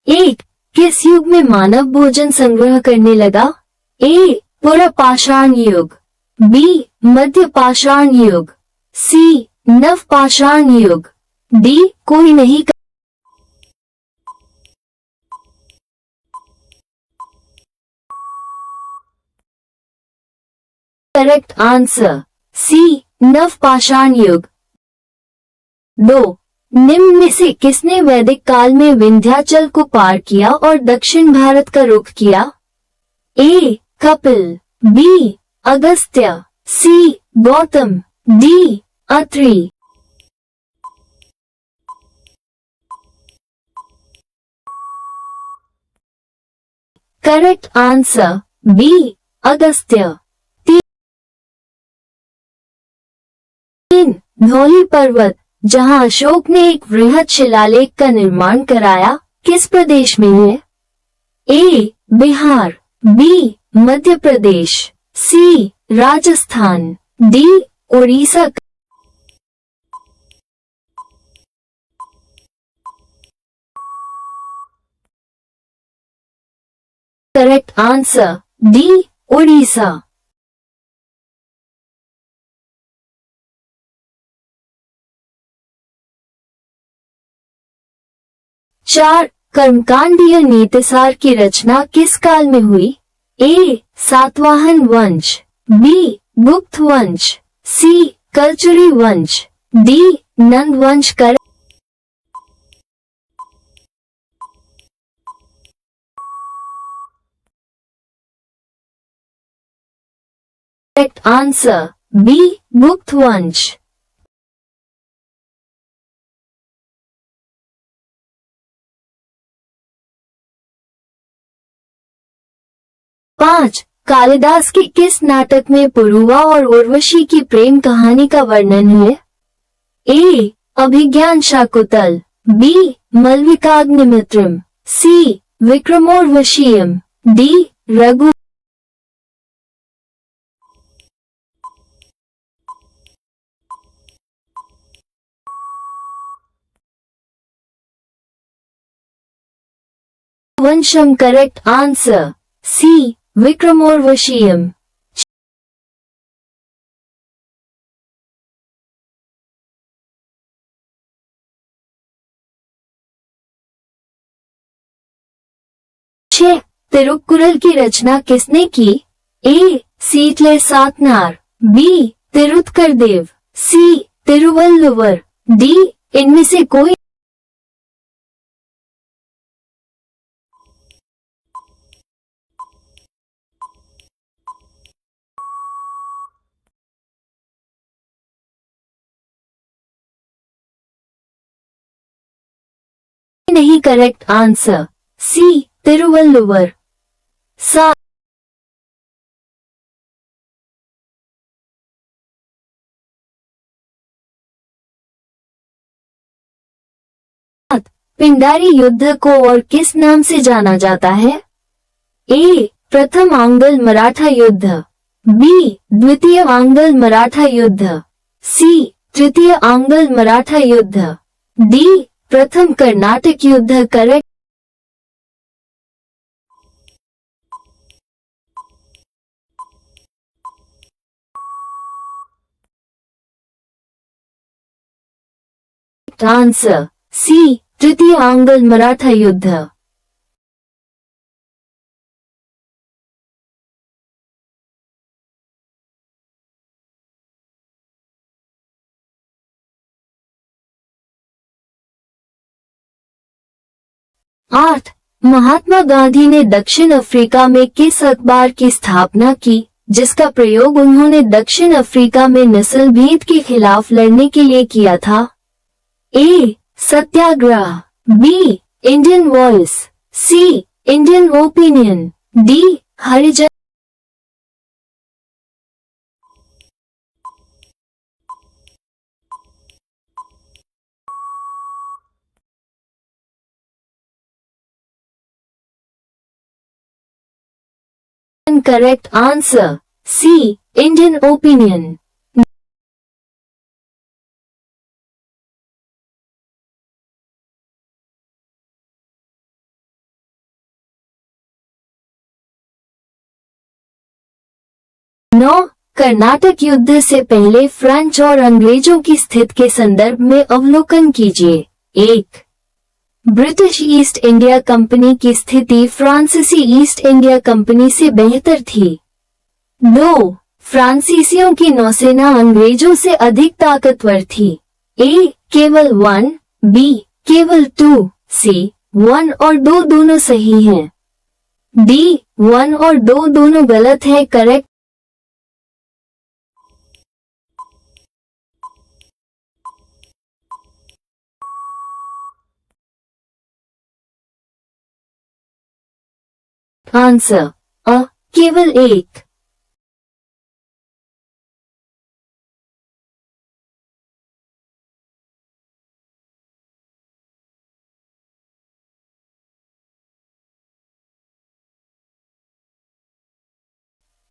एक, किस युग में मानव भोजन संग्रह करने लगा? ए, पुरपाषाण युग, बी, मध्य पाषाण युग, सी, नव पाषाण युग, डी, कोई नहीं। करेक्ट आंसर सी, नव पाषाण युग। 2, निम्न में से किसने वैदिक काल में विंध्याचल को पार किया और दक्षिण भारत का रुख किया? A, Kapil, B, Agastya, C, Gautam, D, Atri. Correct answer B, Agastya. 3, Dhauli पर्वत, जहां अशोक ने एक वृहद शिलालेख का निर्माण कराया, किस प्रदेश में है? A, Bihar, B, Madhya Pradesh, C, Rajasthan, D, Orissa. Correct answer D, Orissa. 4, कर्मकांडीय नीतिसार की रचना किस काल में हुई? ए, सातवाहन वंश, बी, गुप्त वंश, सी, कलचुरी वंश, डी, नंद वंश। करेक्ट आंसर बी, गुप्त वंश। 5, कालिदास के किस नाटक में पुरुवा और उर्वशी की प्रेम कहानी का वर्णन है? A, Abhigyan Shakuntal, B, Malavikagnimitram, C, Vikramorvashiyam, D, Raghu. Vamsham. Correct answer C, Vikramorvashiyam. 6, Tirukkural की रचना किसने की? A, Sitalai Sattanar, B, Tiruttakadevar, C, Tiruvalluvar, D, इनमें से कोई। नहीं। Correct answer C, Tiruvalluvar. 7, Pindari युद्ध को और किस नाम से जाना जाता है? ए, प्रथम आंग्ल मराठा युद्ध, बी, द्वितीय आंग्ल मराठा युद्ध, सी, तृतीय आंग्ल मराठा युद्ध, डी, प्रथम कर्नाटक युद्ध। करेक्ट आंसर सी, तृतीय आंग्ल मराठा युद्ध। 8, महात्मा गांधी ने दक्षिण अफ्रीका में किस अखबार की स्थापना की, जिसका प्रयोग उन्होंने दक्षिण अफ्रीका में नस्ल भेद के खिलाफ लड़ने के लिए किया था? A, Satyagraha, B, Indian Voice, C, Indian Opinion, D, Harijan. Correct answer C, Indian Opinion. 9. Karnataka युद्ध से पहले फ्रेंच और अंग्रेजों की स्थिति के संदर्भ में अवलोकन कीजिए। 1. ब्रिटिश ईस्ट इंडिया कंपनी की स्थिति फ्रांसीसी ईस्ट इंडिया कंपनी से बेहतर थी। 2. फ्रांसीसियों की नौसेना अंग्रेजों से अधिक ताकतवर थी। ए. केवल 1, बी. केवल 2, सी. 1 और 2 दोनों सही हैं। डी. 1 और 2 दोनों गलत है। करेक्ट आंसर अ. केवल 1।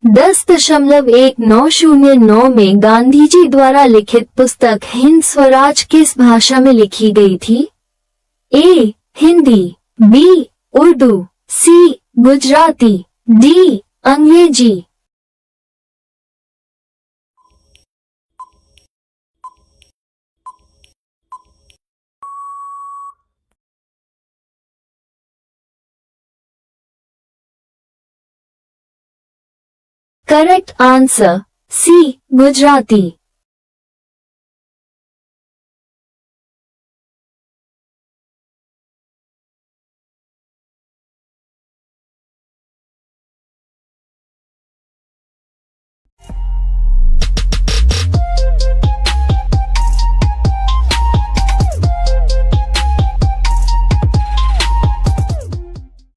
(10.1909) में गांधी जी द्वारा लिखित पुस्तक हिंद स्वराज किस भाषा में लिखी गई थी? A. Hindi, B. Urdu, C. Gujarati, D. Angrezi. Correct answer C. Gujarati.